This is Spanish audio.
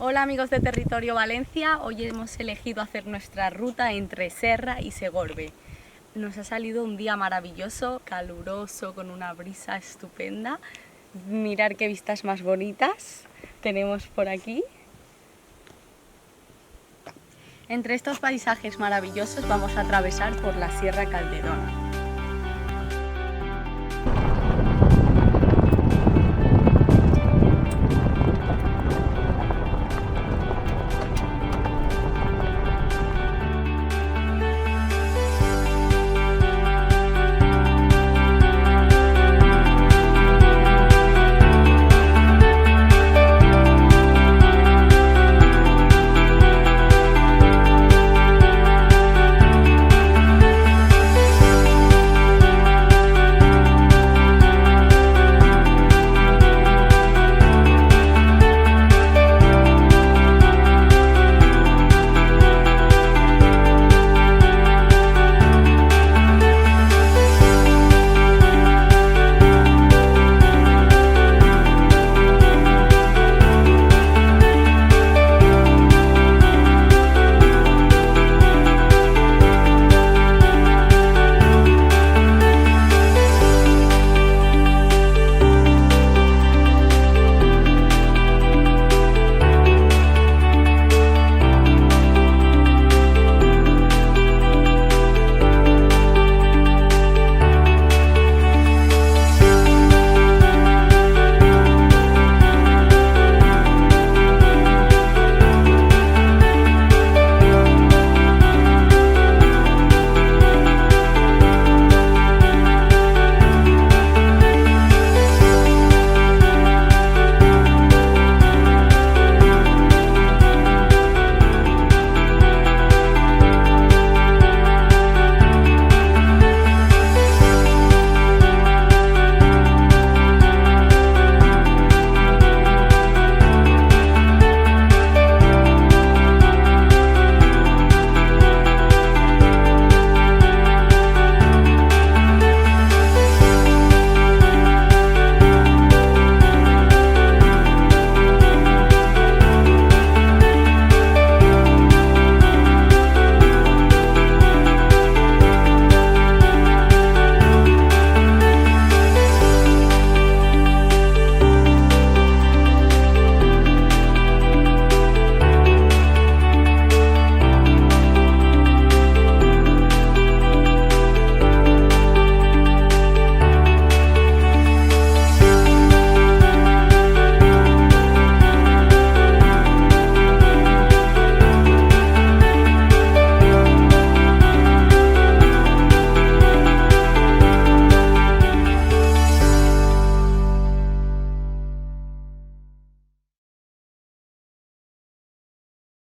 Hola amigos de Territorio Valencia, hoy hemos elegido hacer nuestra ruta entre Serra y Segorbe. Nos ha salido un día maravilloso, caluroso, con una brisa estupenda. Mirar qué vistas más bonitas tenemos por aquí. Entre estos paisajes maravillosos vamos a atravesar por la Sierra Calderona.